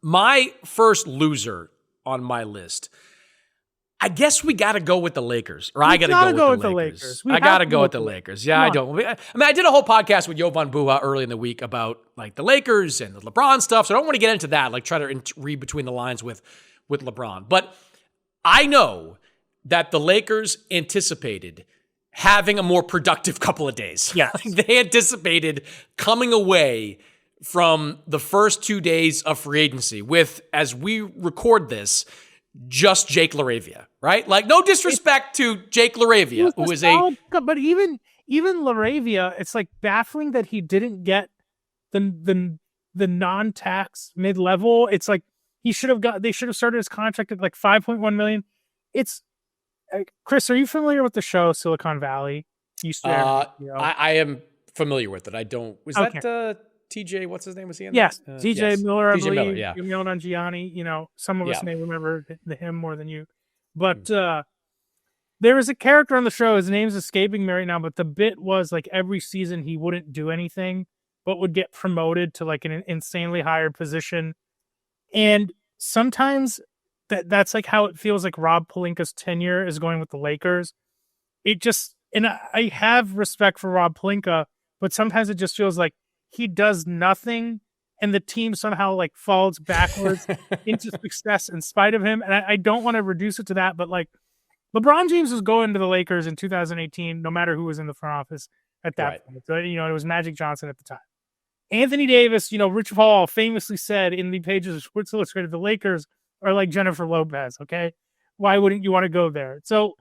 My first loser on my list, I guess we got to go with the Lakers. Or I got to go with the Lakers. I got to go with the Lakers. Yeah, I don't. I mean, I did a whole podcast with Jovan Buha early in the week about like the Lakers and the LeBron stuff, so I don't want to get into that, like try to read between the lines with LeBron. But I know that the Lakers anticipated having a more productive couple of days. Yeah. They anticipated coming away from the first 2 days of free agency with, as we record this, just Jake LaRavia, right? Like, no disrespect to Jake LaRavia, who is but even LaRavia, it's like baffling that he didn't get the non-tax mid-level. It's like they should have started his contract at like $5.1 million. It's Chris, are you familiar with the show Silicon Valley? I am familiar with it. I don't. Was that TJ? What's his name? Was he in? Yes, TJ Miller. I believe. Miller, yeah. Miller and Gianni. Some of us may remember him more than you, but there was a character on the show. His name's escaping me right now, but the bit was like every season he wouldn't do anything, but would get promoted to like an insanely higher position, and sometimes. That's like how it feels like Rob Pelinka's tenure is going with the Lakers. And I have respect for Rob Pelinka, but sometimes it just feels like he does nothing and the team somehow like falls backwards into success in spite of him. And I don't want to reduce it to that, but like LeBron James was going to the Lakers in 2018, no matter who was in the front office at that point. So, it was Magic Johnson at the time. Anthony Davis, Rich Paul famously said in the pages of Sports Illustrated, the Lakers are like Jennifer Lopez, okay? Why wouldn't you want to go there? So,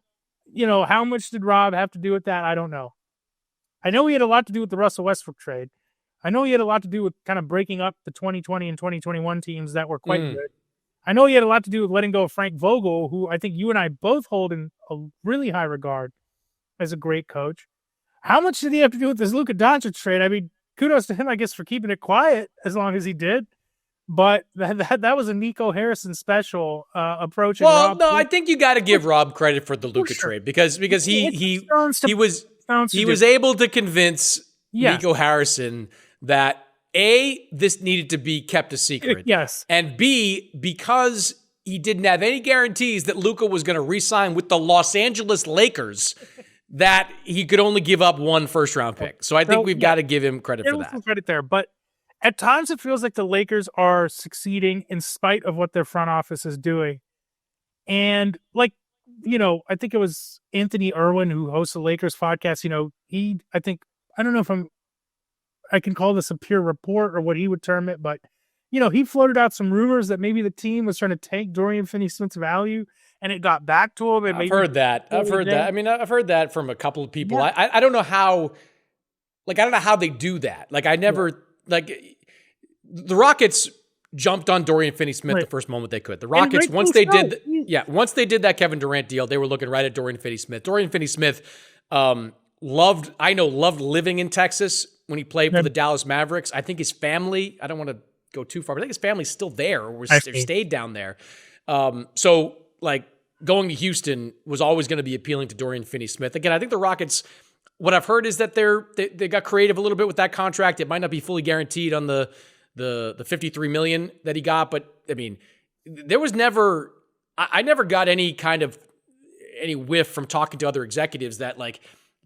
how much did Rob have to do with that? I don't know. I know he had a lot to do with the Russell Westbrook trade. I know he had a lot to do with kind of breaking up the 2020 and 2021 teams that were quite good. I know he had a lot to do with letting go of Frank Vogel, who I think you and I both hold in a really high regard as a great coach. How much did he have to do with this Luka Doncic trade? I mean, kudos to him, I guess, for keeping it quiet as long as he did. But that was a Nico Harrison special approach. Well, no, I think you got to give Rob credit for the Luka trade because he was able to convince Nico Harrison that A, this needed to be kept a secret. Yes. And B, because he didn't have any guarantees that Luka was going to re-sign with the Los Angeles Lakers, that he could only give up one first-round pick. So I think we've got to give him credit for that. Some credit there, but at times, it feels like the Lakers are succeeding in spite of what their front office is doing. And, I think it was Anthony Irwin who hosts the Lakers podcast. I don't know if I can call this a pure report or what he would term it, but, he floated out some rumors that maybe the team was trying to tank Dorian Finney-Smith's value, and it got back to him. I've heard that. I mean, I've heard that from a couple of people. Yeah. I don't know how, I don't know how they do that. The Rockets jumped on Dorian Finney-Smith the first moment they could. The Rockets, once they did that Kevin Durant deal, they were looking right at Dorian Finney-Smith. Dorian Finney-Smith loved living in Texas when he played for the Dallas Mavericks. I think his family, I don't want to go too far, but I think his family's still there or stayed down there. So going to Houston was always going to be appealing to Dorian Finney-Smith. Again, I think the Rockets, what I've heard is that they got creative a little bit with that contract. It might not be fully guaranteed on the $53 million that he got, but I mean, there was never, I never got any whiff from talking to other executives that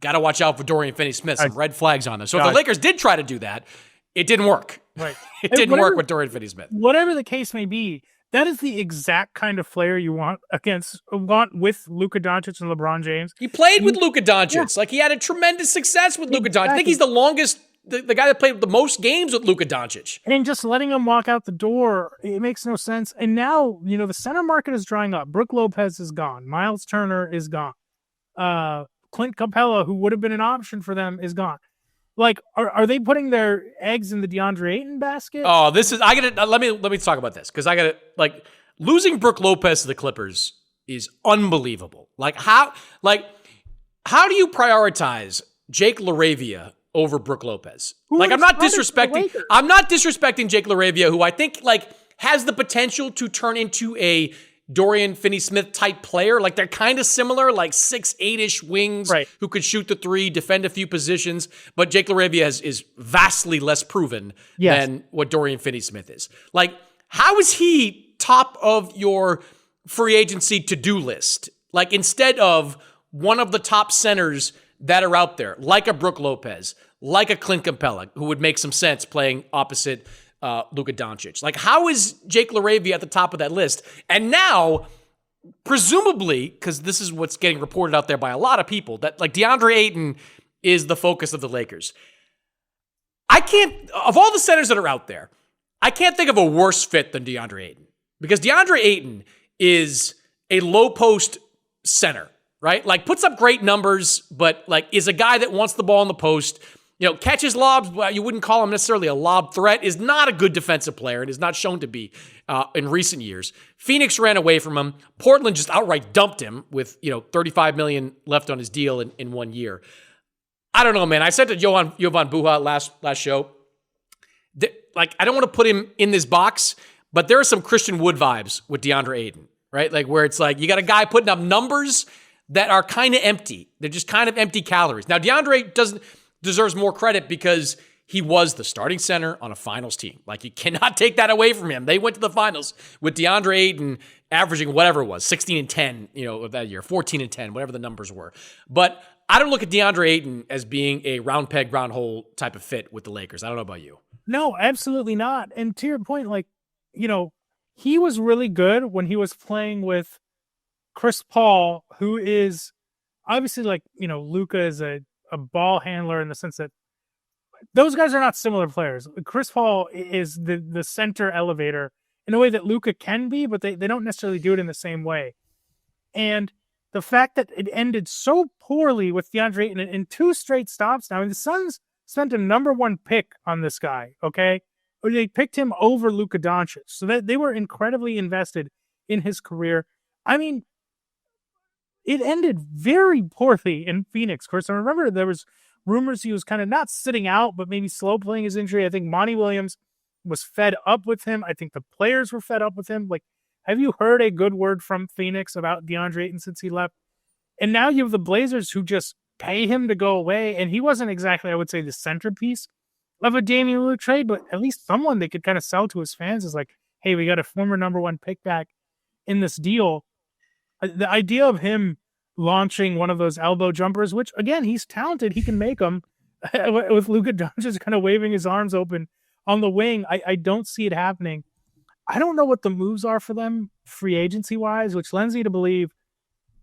got to watch out for Dorian Finney-Smith, some red flags on this. So if the Lakers did try to do that, it didn't work. Right. It didn't work with Dorian Finney-Smith. Whatever the case may be, that is the exact kind of player you want with Luka Doncic and LeBron James. He played with Luka Doncic. Yeah. He had a tremendous success with Luka Doncic. I think he's the longest, the guy that played the most games with Luka Doncic. And just letting him walk out the door, it makes no sense. And now, the center market is drying up. Brook Lopez is gone. Miles Turner is gone. Clint Capella, who would have been an option for them, is gone. Are they putting their eggs in the DeAndre Ayton basket? Oh, let me talk about this because losing Brook Lopez to the Clippers is unbelievable. How do you prioritize Jake LaRavia over Brook Lopez? I'm not disrespecting Jake LaRavia, who I think has the potential to turn into a Dorian Finney-Smith type player. They're kind of similar, 6'8" wings who could shoot the three, defend a few positions. But Jake LaRavia is vastly less proven than what Dorian Finney-Smith is. How is he top of your free agency to-do list? Like, instead of one of the top centers that are out there, like a Brook Lopez, like a Clint Capella, who would make some sense playing opposite Luka Doncic. Like, how is Jake LaRavia at the top of that list? And now, presumably, because this is what's getting reported out there by a lot of people, that like DeAndre Ayton is the focus of the Lakers. Of all the centers that are out there, I can't think of a worse fit than DeAndre Ayton. Because DeAndre Ayton is a low post center, right? Like, puts up great numbers, but like is a guy that wants the ball in the post, catches lobs. Well, you wouldn't call him necessarily a lob threat, is not a good defensive player and is not shown to be in recent years. Phoenix ran away from him. Portland just outright dumped him with, $35 million left on his deal in 1 year. I don't know, man. I said to Jovan Buha last show, I don't want to put him in this box, but there are some Christian Wood vibes with DeAndre Ayton, right? Like, where it's like you got a guy putting up numbers that are kind of empty. They're just kind of empty calories. Now, DeAndre deserves more credit because he was the starting center on a finals team. Like, you cannot take that away from him. They went to the finals with DeAndre Ayton averaging whatever it was, 16 and 10, that year, 14 and 10, whatever the numbers were. But I don't look at DeAndre Ayton as being a round peg, round hole type of fit with the Lakers. I don't know about you. No, absolutely not. And to your point, he was really good when he was playing with Chris Paul, who is obviously Luka is a ball handler in the sense that those guys are not similar players. Chris Paul is the center elevator in a way that Luka can be, but they don't necessarily do it in the same way. And the fact that it ended so poorly with DeAndre Ayton in 2 straight stops now, the Suns spent a number 1 pick on this guy, okay? Or they picked him over Luka Doncic. So that they were incredibly invested in his career. I mean, it ended very poorly in Phoenix. Of course, I remember there was rumors he was kind of not sitting out, but maybe slow playing his injury. I think Monty Williams was fed up with him. I think the players were fed up with him. Have you heard a good word from Phoenix about DeAndre Ayton since he left? And now you have the Blazers who just pay him to go away. And he wasn't exactly, I would say, the centerpiece of a Damian Lillard trade, but at least someone they could kind of sell to his fans is like, hey, we got a former number 1 pick back in this deal. The idea of him launching one of those elbow jumpers, which again, he's talented, he can make them, with Luka Doncic kind of waving his arms open on the wing. I don't see it happening. I don't know what the moves are for them free agency wise, which lends me to believe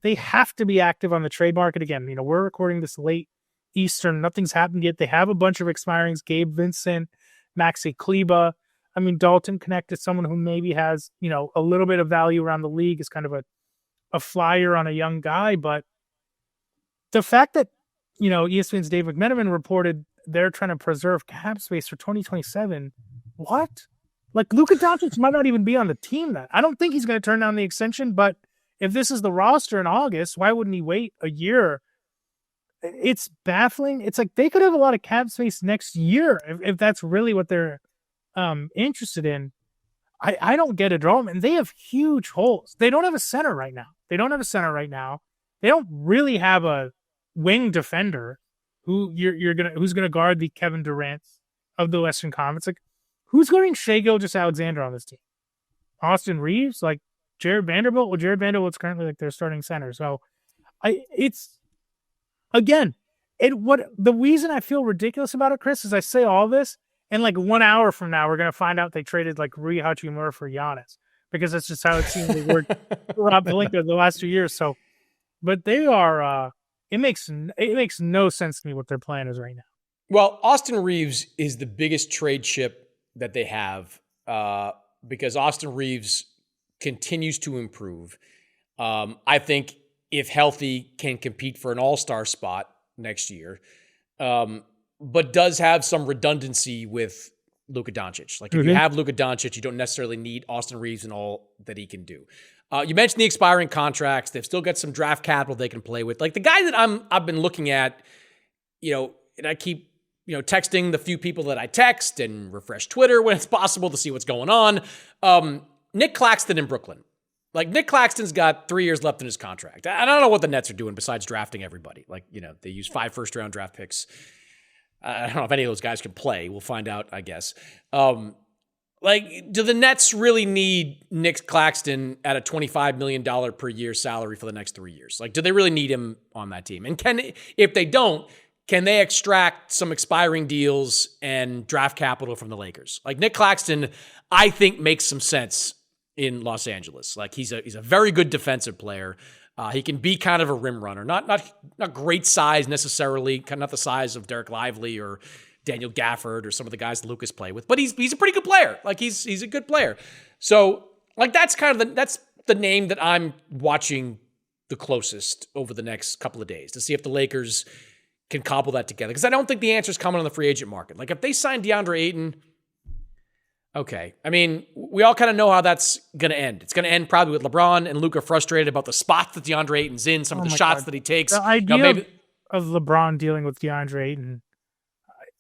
they have to be active on the trade market again. We're recording this late Eastern. Nothing's happened yet. They have a bunch of expirings. Gabe Vincent, Maxi Kleba. Dalton Connect is someone who maybe has, a little bit of value around the league, is kind of a flyer on a young guy. But the fact that, ESPN's Dave McMenamin reported they're trying to preserve cap space for 2027. What? Luka Doncic might not even be on the team then. I don't think he's going to turn down the extension, but if this is the roster in August, why wouldn't he wait a year? It's baffling. It's like they could have a lot of cap space next year if that's really what they're interested in. I don't get it at all. And they have huge holes. They don't have a center right now. They don't really have a wing defender who's gonna guard the Kevin Durant of the Western Conference. Who's guarding Shai Gilgeous-Alexander on this team? Austin Reeves, Jared Vanderbilt. Well, Jared Vanderbilt's currently their starting center. So the reason I feel ridiculous about it, Chris, is I say all this, and 1 hour from now, we're going to find out they traded Rui Hachimura for Giannis, because that's just how it seems to work for Rob Pelinka the last 2 years. So, but they are, it makes no sense to me what their plan is right now. Well, Austin Reeves is the biggest trade chip that they have, because Austin Reeves continues to improve. I think if healthy can compete for an all-star spot next year, but does have some redundancy with Luka Doncic. If you have Luka Doncic, you don't necessarily need Austin Reeves and all that he can do. You mentioned the expiring contracts. They've still got some draft capital they can play with. The guy that I've been looking at, and I keep texting the few people that I text and refresh Twitter when it's possible to see what's going on. Nick Claxton in Brooklyn. Nick Claxton's got 3 years left in his contract. I don't know what the Nets are doing besides drafting everybody. They use 5 first-round draft picks. I don't know if any of those guys can play. We'll find out, I guess. Like, do the Nets really need Nick Claxton at a $25 million per year salary for the next 3 years? Like, do they really need him on that team? And if they don't, can they extract some expiring deals and draft capital from the Lakers? Like, Nick Claxton, I think, makes some sense in Los Angeles. Like, he's a very good defensive player. He can be kind of a rim runner, not great size necessarily, kind of not the size of Derek Lively or Daniel Gafford or some of the guys Lucas play with, but he's a pretty good player. Like, he's a good player. So, like, that's kind of that's the name that I'm watching the closest over the next couple of days to see if the Lakers can cobble that together. Because I don't think the answer is coming on the free agent market. Like, if they sign DeAndre Ayton, okay. I mean, we all kind of know how that's going to end. It's going to end probably with LeBron and Luka frustrated about the spots that DeAndre Ayton's in, some of the shots that he takes. The idea of LeBron dealing with DeAndre Ayton,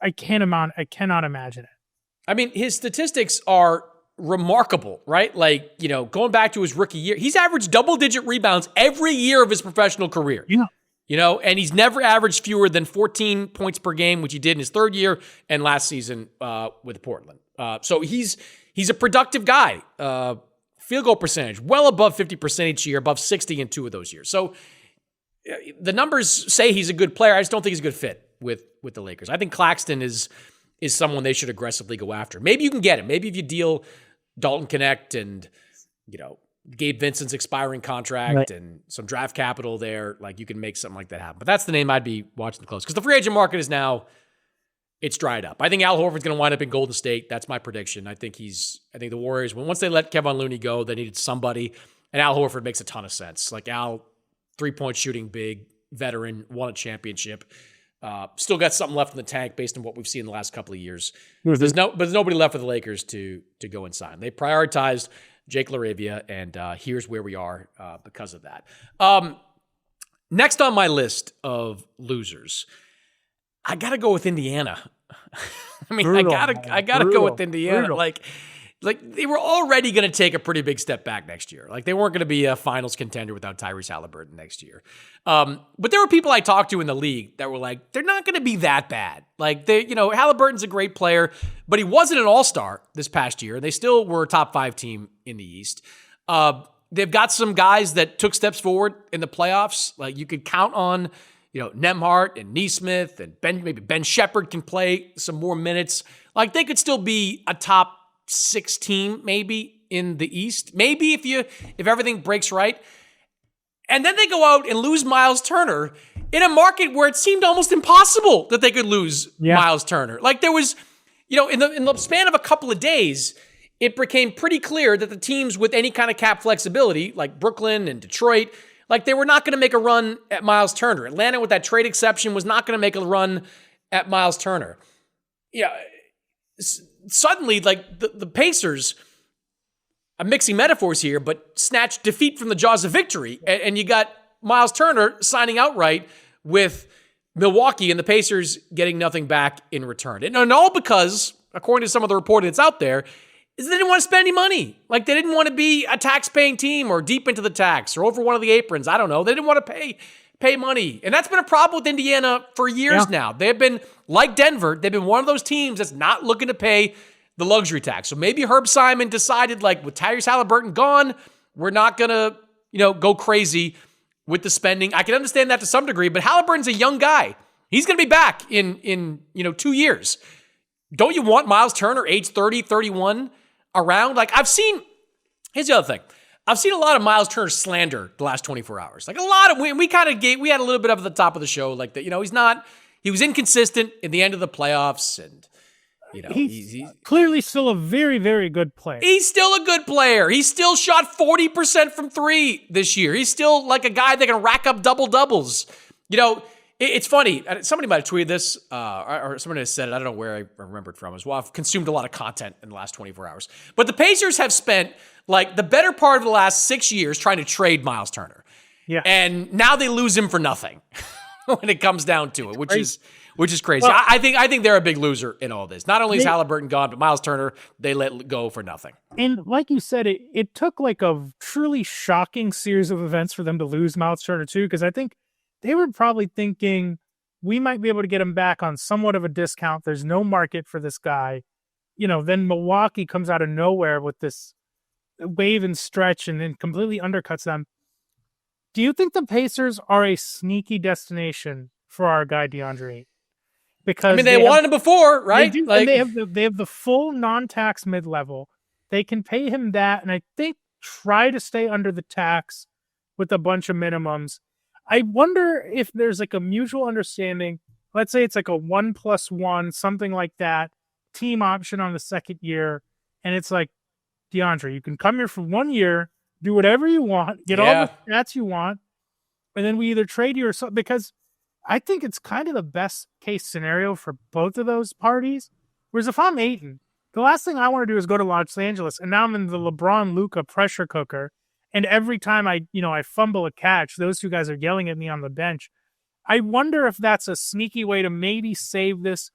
I cannot imagine it. I mean, his statistics are remarkable, right? Like, going back to his rookie year, he's averaged double-digit rebounds every year of his professional career. Yeah. And he's never averaged fewer than 14 points per game, which he did in his third year and last season with Portland. So he's a productive guy. Field goal percentage, well above 50% each year, above 60 in 2 of those years. So the numbers say he's a good player. I just don't think he's a good fit with the Lakers. I think Claxton is someone they should aggressively go after. Maybe you can get him. Maybe if you deal Dalton Connect and, Gabe Vincent's expiring contract and some draft capital there, like, you can make something like that happen. But that's the name I'd be watching close, because the free agent market is now, it's dried up. I think Al Horford's going to wind up in Golden State. That's my prediction. I think the Warriors, once they let Kevin Looney go, they needed somebody, and Al Horford makes a ton of sense. Like, Al, 3-point shooting big, veteran, won a championship. Still got something left in the tank based on what we've seen in the last couple of years. But there's nobody left for the Lakers to go and sign. They prioritized Jake LaRavia, and here's where we are because of that. Next on my list of losers, I got to go with Indiana. I mean, brutal, I gotta go with Indiana. Brutal. Like they were already going to take a pretty big step back next year. Like, they weren't going to be a finals contender without Tyrese Halliburton next year. But there were people I talked to in the league that were like, they're not going to be that bad. Like, Halliburton's a great player, but he wasn't an all-star this past year. They still were a top 5 team in the East. They've got some guys that took steps forward in the playoffs. Like, you could count on, Nembhard and Nesmith, and maybe Ben Shepherd can play some more minutes. Like, they could still be a top 6 team maybe in the East. Maybe if everything breaks right. And then they go out and lose Miles Turner in a market where it seemed almost impossible that they could lose Miles Turner. Like, there was, in the span of a couple of days, it became pretty clear that the teams with any kind of cap flexibility, like Brooklyn and Detroit, like, they were not going to make a run at Miles Turner. Atlanta, with that trade exception, was not going to make a run at Miles Turner. Suddenly, like, the Pacers, I'm mixing metaphors here, but snatched defeat from the jaws of victory. And you got Miles Turner signing outright with Milwaukee and the Pacers getting nothing back in return. And all because, according to some of the reporting that's out there, is they didn't want to spend any money. Like, they didn't want to be a tax-paying team or deep into the tax or over one of the aprons. I don't know. They didn't want to pay money. And that's been a problem with Indiana for years now. They've been, like Denver, they've been one of those teams that's not looking to pay the luxury tax. So maybe Herb Simon decided, like, with Tyrese Halliburton gone, we're not going to, go crazy with the spending. I can understand that to some degree, but Halliburton's a young guy. He's going to be back in 2 years. Don't you want Miles Turner, age 30, 31, around? Like, here's the other thing. I've seen a lot of Miles Turner slander the last 24 hours. Like, a lot of, we had a little bit of at the top of the show, like, that, he was inconsistent in the end of the playoffs, and, he's clearly still a very, very good player. He's still a good player. He still shot 40% from 3 this year. He's still like a guy that can rack up double-doubles. It's funny. Somebody might have tweeted this, or somebody has said it. I don't know where I remembered from as well. I've consumed a lot of content in the last 24 hours. But the Pacers have spent, like, the better part of the last 6 years trying to trade Miles Turner. Yeah. And now they lose him for nothing when it comes down to it, which is crazy. Well, I think they're a big loser in all this. Not only is Halliburton gone, but Miles Turner, they let go for nothing. And like you said, it took, like, a truly shocking series of events for them to lose Miles Turner too, because I think they were probably thinking, we might be able to get him back on somewhat of a discount. There's no market for this guy. then Milwaukee comes out of nowhere with this wave and stretch and then completely undercuts them. Do you think the Pacers are a sneaky destination for our guy DeAndre? Because they wanted him before, right? They do, and they have the full non-tax mid-level. They can pay him that, and I think try to stay under the tax with a bunch of minimums. I wonder if there's like a mutual understanding. Let's say it's like a 1+1, something like that, team option on the second year, and it's like, DeAndre, you can come here for 1 year, do whatever you want, get all the stats you want, and then we either trade you or something, because I think it's kind of the best case scenario for both of those parties. Whereas if I'm Ayton, the last thing I want to do is go to Los Angeles, and now I'm in the LeBron-Luka pressure cooker, and every time I fumble a catch, those two guys are yelling at me on the bench. I wonder if that's a sneaky way to maybe save this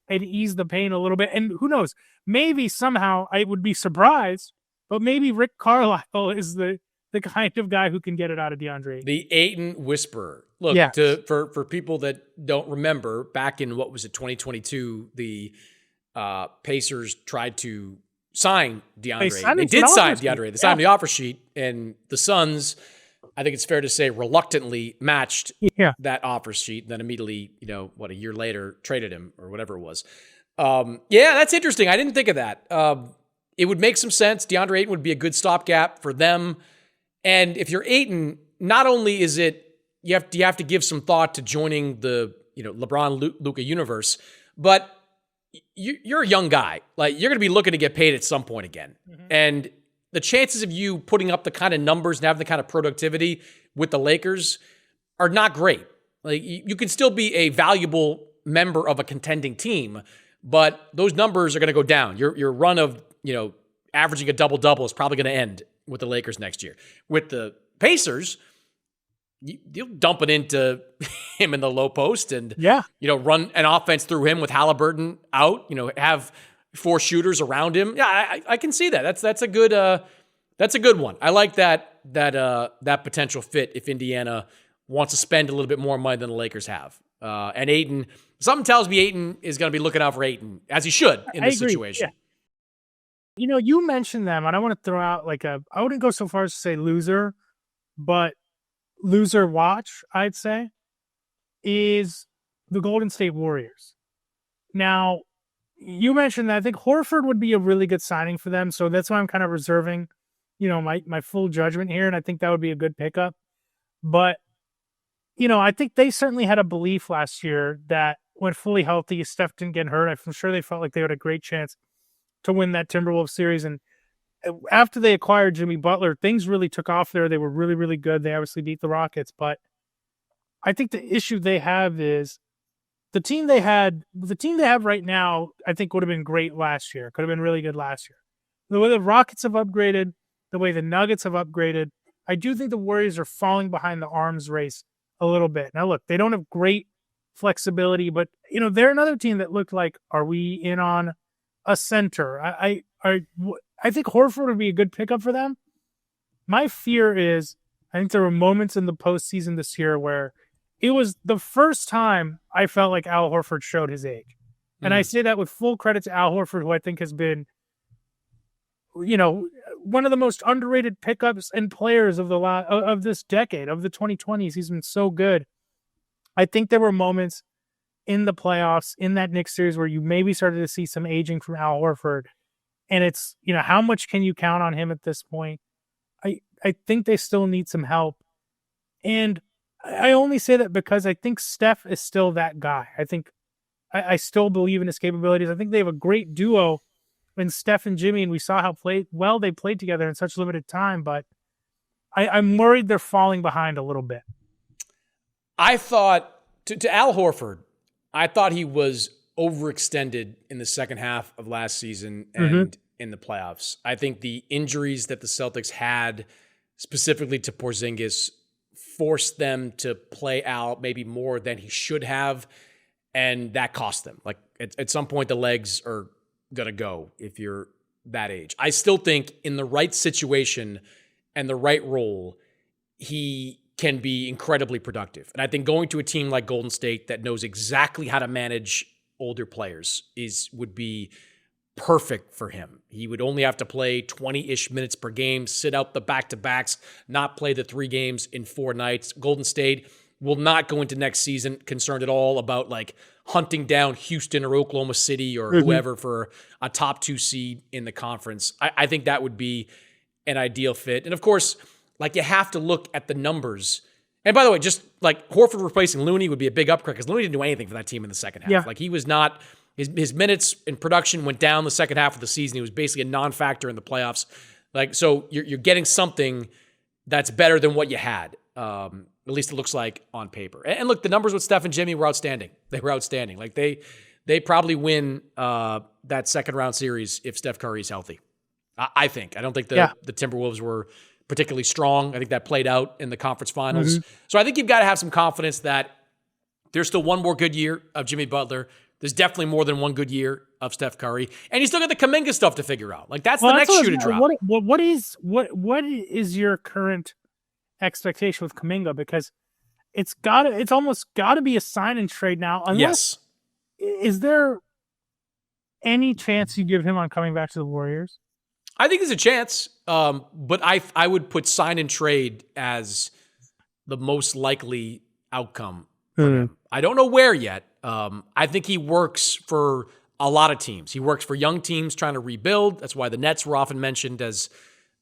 and ease the pain a little bit. And who knows, maybe somehow, I would be surprised, but maybe Rick Carlisle is the kind of guy who can get it out of DeAndre. The Ayton whisperer. Look, for people that don't remember, back in, 2022, the Pacers tried to sign DeAndre. They did sign DeAndre. They signed the offer sheet, and the Suns, I think it's fair to say, reluctantly matched that offer sheet, then immediately, a year later, traded him or whatever it was. That's interesting. I didn't think of that. It would make some sense. DeAndre Ayton would be a good stopgap for them. And if you're Ayton, not only is it, you have to give some thought to joining the, LeBron-Luka universe, but you're a young guy. Like, you're going to be looking to get paid at some point again. Mm-hmm. And the chances of you putting up the kind of numbers and having the kind of productivity with the Lakers are not great. Like, you can still be a valuable member of a contending team, but those numbers are going to go down. Your run of, averaging a double-double is probably going to end with the Lakers next year. With the Pacers, you'll dump it into him in the low post and, run an offense through him with Halliburton out, have 4 shooters around him. Yeah, I can see that. That's a good one. I like that potential fit if Indiana wants to spend a little bit more money than the Lakers have. And Ayton, something tells me Ayton is going to be looking out for Ayton, as he should in this situation. Yeah. You mentioned them, and I want to throw out I wouldn't go so far as to say loser, but loser watch, I'd say, is the Golden State Warriors. Now, you mentioned that I think Horford would be a really good signing for them, so that's why I'm kind of reserving, my full judgment here, and I think that would be a good pickup. But, I think they certainly had a belief last year that when fully healthy, Steph didn't get hurt. I'm sure they felt like they had a great chance to win that Timberwolves series. And after they acquired Jimmy Butler, things really took off there. They were really, really good. They obviously beat the Rockets. But I think the issue they have is the team they have right now, I think would have been great last year. Could have been really good last year. The way the Rockets have upgraded, the way the Nuggets have upgraded, I do think the Warriors are falling behind the arms race a little bit. Now, look, they don't have great flexibility, but, they're another team that looked like, are we in on a center? I think Horford would be a good pickup for them. My fear is, I think there were moments in the postseason this year where it was the first time I felt like Al Horford showed his age. And I say that with full credit to Al Horford, who I think has been, one of the most underrated pickups and players of this decade, of the 2020s. He's been so good. I think there were moments in the playoffs, in that Knicks series, where you maybe started to see some aging from Al Horford. And it's, how much can you count on him at this point? I think they still need some help. And I only say that because I think Steph is still that guy. I think I still believe in his capabilities. I think they have a great duo in Steph and Jimmy, and we saw how well they played together in such limited time. But I'm worried they're falling behind a little bit. I thought, to Al Horford, I thought he was overextended in the second half of last season and in the playoffs. I think the injuries that the Celtics had, specifically to Porzingis, forced them to play out maybe more than he should have, and that cost them. Like, at some point, the legs are going to go if you're that age. I still think in the right situation and the right role, he can be incredibly productive. And I think going to a team like Golden State that knows exactly how to manage older players would be perfect for him. He would only have to play 20-ish minutes per game, sit out the back-to-backs, not play the 3 games in 4 nights. Golden State will not go into next season concerned at all about like hunting down Houston or Oklahoma City or whoever for a top 2 seed in the conference. I think that would be an ideal fit. And of course, like you have to look at the numbers. And by the way, just like Horford replacing Looney would be a big upgrade because Looney didn't do anything for that team in the second half. Yeah. Like he was not, his minutes in production went down the second half of the season. He was basically a non-factor in the playoffs. Like, so you're getting something that's better than what you had. At least it looks like on paper. And look, the numbers with Steph and Jimmy were outstanding. They were outstanding. Like they probably win that second round series if Steph Curry is healthy. I think. I don't think the Timberwolves were particularly strong. I think that played out in the conference finals. So I think you've got to have some confidence that there's still one more good year of Jimmy Butler. There's definitely more than one good year of Steph Curry. And you still got the Kuminga stuff to figure out. Like that's the next shoe to drop. What is your current expectation with Kuminga? Because it's almost gotta be a sign and trade now. Unless, is there any chance you give him on coming back to the Warriors? I think there's a chance, but I would put sign and trade as the most likely outcome for him. I don't know where yet. I think he works for a lot of teams. He works for young teams trying to rebuild. That's why the Nets were often mentioned as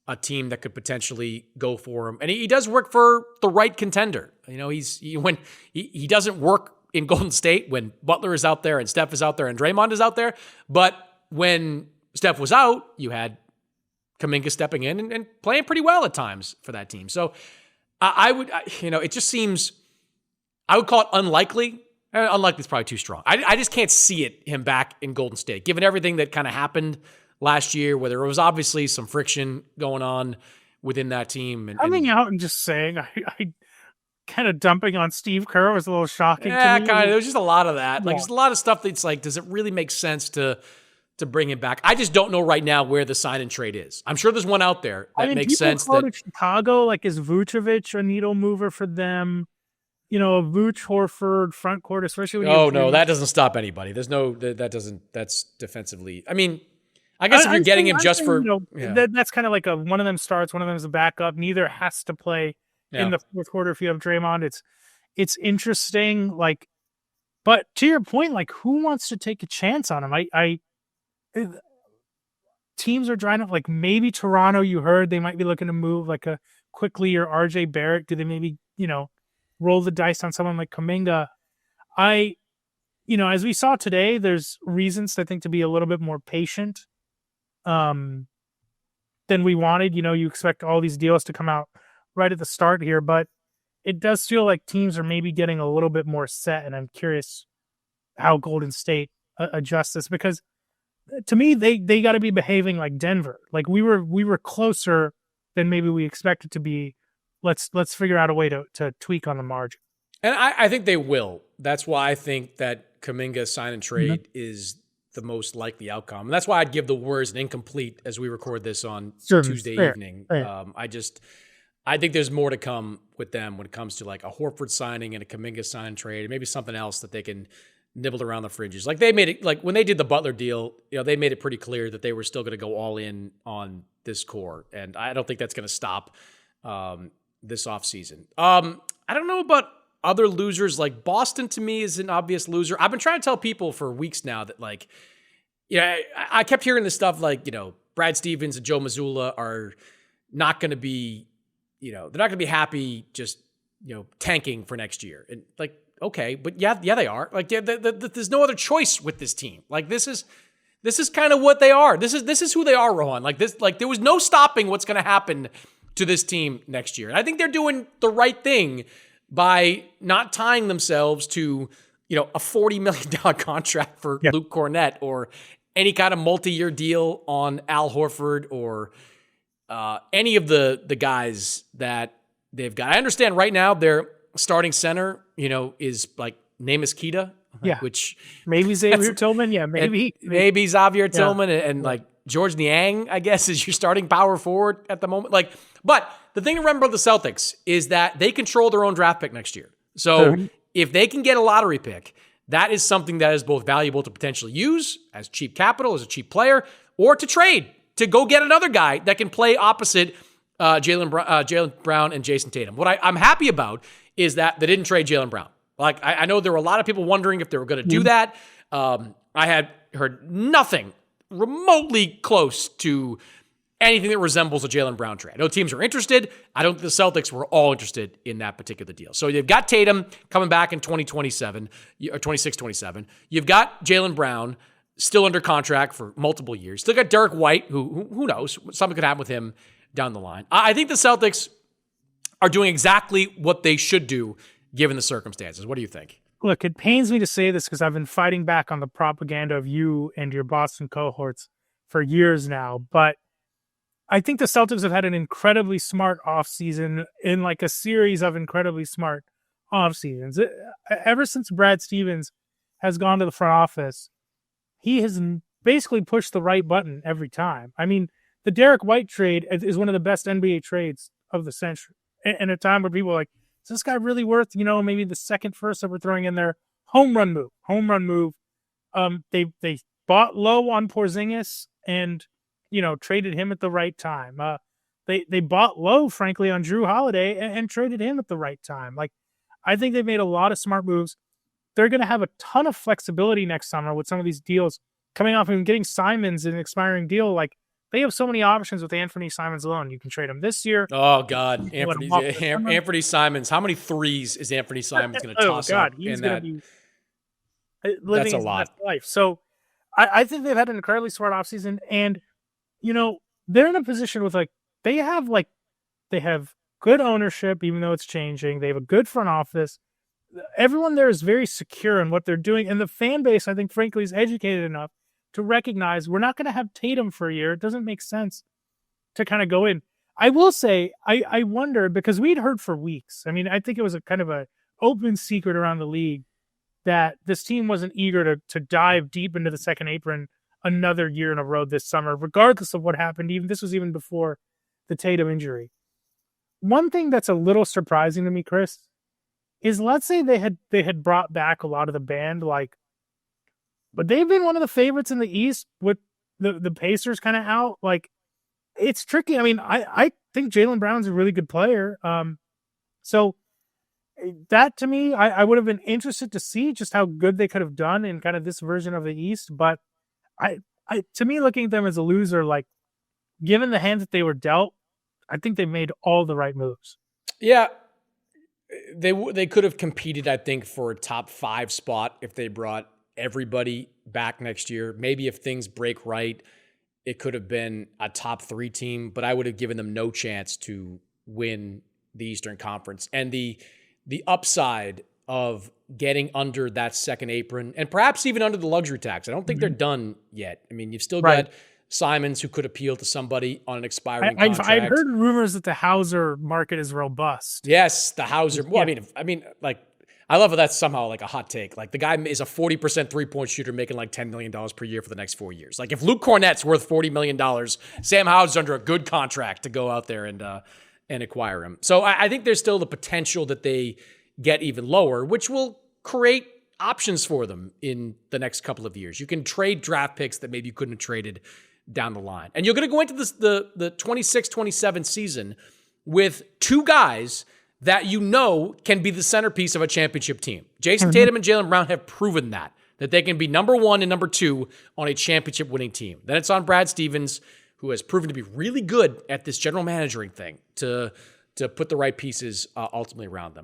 a team that could potentially go for him. And he does work for the right contender. You know, when he doesn't work in Golden State when Butler is out there and Steph is out there and Draymond is out there. But when Steph was out, you had Kuminga stepping in and playing pretty well at times for that team. So it just seems, I would call it unlikely. Unlikely is probably too strong. I just can't see him back in Golden State, given everything that kind of happened last year, where there was obviously some friction going on within that team. Coming out and just saying, I kind of dumping on Steve Kerr was a little shocking to me. Yeah, kind of. There was just a lot of that. Like, there's a lot of stuff that's like, does it really make sense to bring him back? I just don't know right now where the sign and trade is. I'm sure there's one out there that makes sense. People to Chicago, like, is Vucevic a needle mover for them? You know, Vooch, Horford, front court, especially when no, that doesn't stop anybody. There's no, that's defensively. I mean, I guess if you're getting him just for, that's kind of like one of them starts, one of them is a backup. Neither has to play in the fourth quarter if you have Draymond. It's interesting, like, but to your point, like, who wants to take a chance on him? Teams are trying to, like, maybe Toronto, you heard they might be looking to move like a Quickly or RJ Barrett. Do they maybe, roll the dice on someone like Kuminga? As we saw today, there's reasons I think to be a little bit more patient than we wanted. You expect all these deals to come out right at the start here, but it does feel like teams are maybe getting a little bit more set, and I'm curious how Golden State adjusts this, because to me, they got to be behaving like Denver. Like we were closer than maybe we expected to be. Let's figure out a way to tweak on the margin. And I think they will. That's why I think that Kuminga sign and trade is the most likely outcome. And that's why I'd give the Warriors an incomplete as we record this on Tuesday evening. I think there's more to come with them when it comes to like a Horford signing and a Kuminga sign and trade, and maybe something else that they can nibble around the fringes. Like they made it, like when they did the Butler deal, they made it pretty clear that they were still going to go all in on this core. And I don't think that's going to stop this offseason. I don't know about other losers. Like Boston to me is an obvious loser. I've been trying to tell people for weeks now that like, I kept hearing this stuff like, Brad Stevens and Joe Mazzulla are not going to be, they're not going to be happy just, tanking for next year. And like, okay, but yeah, they are. Like, there's no other choice with this team. Like, this is kind of what they are. This is who they are, Rohan. Like this, like there was no stopping what's going to happen to this team next year. And I think they're doing the right thing by not tying themselves to, a $40 million contract for Luke Cornett or any kind of multi-year deal on Al Horford or any of the guys that they've got. I understand right now their starting center, is like Neemias Queta, which maybe Xavier Tillman, maybe Xavier Tillman, and like George Niang, I guess, is your starting power forward at the moment. Like, but the thing to remember about the Celtics is that they control their own draft pick next year. So if they can get a lottery pick that is something that is both valuable to potentially use as cheap capital, as a cheap player, or to trade, to go get another guy that can play opposite Jaylen Brown and Jason Tatum. What I'm happy about is that they didn't trade Jaylen Brown. Like, I know there were a lot of people wondering if they were going to do that. I had heard nothing remotely close to anything that resembles a Jaylen Brown trade. I know teams are interested. I don't think the Celtics were all interested in that particular deal. So you've got Tatum coming back in 2027, or 26-27. You've got Jaylen Brown still under contract for multiple years. Still got Derek White, who knows? Something could happen with him down the line. I think the Celtics are doing exactly what they should do given the circumstances. What do you think? Look, it pains me to say this because I've been fighting back on the propaganda of you and your Boston cohorts for years now, but I think the Celtics have had an incredibly smart offseason in like a series of incredibly smart off seasons. Ever since Brad Stevens has gone to the front office, he has basically pushed the right button every time. I mean, the Derek White trade is one of the best NBA trades of the century. In a time where people are like, is this guy really worth, maybe the second first that we're throwing in there? Home run move. They bought low on Porzingis and, traded him at the right time. They bought low, frankly, on Drew Holiday and traded him at the right time. Like, I think they've made a lot of smart moves. They're going to have a ton of flexibility next summer with some of these deals coming off and getting Simons an expiring deal. Like, they have so many options with Anthony Simons alone. You can trade him this year. Oh, God. Anthony Simons. How many threes is Anthony Simons going to toss up? He's going to be living his best life. So I think they've had an incredibly smart offseason. And, they're in a position with, they have good ownership, even though it's changing. They have a good front office. Everyone there is very secure in what they're doing. And the fan base, I think, frankly, is educated enough to recognize we're not going to have Tatum for a year. It doesn't make sense to kind of go in. I will say, I wonder, because we'd heard for weeks. I mean, I think it was a kind of an open secret around the league that this team wasn't eager to dive deep into the second apron another year in a row this summer, regardless of what happened. This was even before the Tatum injury. One thing that's a little surprising to me, Chris, is let's say they had brought back a lot of the band, but they've been one of the favorites in the East with the Pacers kind of out. It's tricky. I mean, I think Jaylen Brown's a really good player. So that to me, I would have been interested to see just how good they could have done in kind of this version of the East. But to me, looking at them as a loser, given the hand that they were dealt, I think they made all the right moves. Yeah. They could have competed, I think, for a top 5 spot if they brought everybody back next year. Maybe if things break right, it could have been a top 3 team, but I would have given them no chance to win the Eastern Conference. And the upside of getting under that second apron and perhaps even under the luxury tax, I don't think they're done yet. I mean, you've still got Simons who could appeal to somebody on an expiring contract. I've heard rumors that the Hauser market is robust. Yes, the Hauser. Well, yeah. I mean, I love how that's somehow a hot take. The guy is a 40% three-point shooter making $10 million per year for the next 4 years. If Luke Cornett's worth $40 million, Sam Hauser's under a good contract to go out there and acquire him. So I think there's still the potential that they get even lower, which will create options for them in the next couple of years. You can trade draft picks that maybe you couldn't have traded down the line. And you're going to go into the 26-27 season with 2 guys that can be the centerpiece of a championship team. Jason Tatum and Jaylen Brown have proven that they can be number 1 and number 2 on a championship winning team. Then it's on Brad Stevens, who has proven to be really good at this general managing thing, to put the right pieces ultimately around them.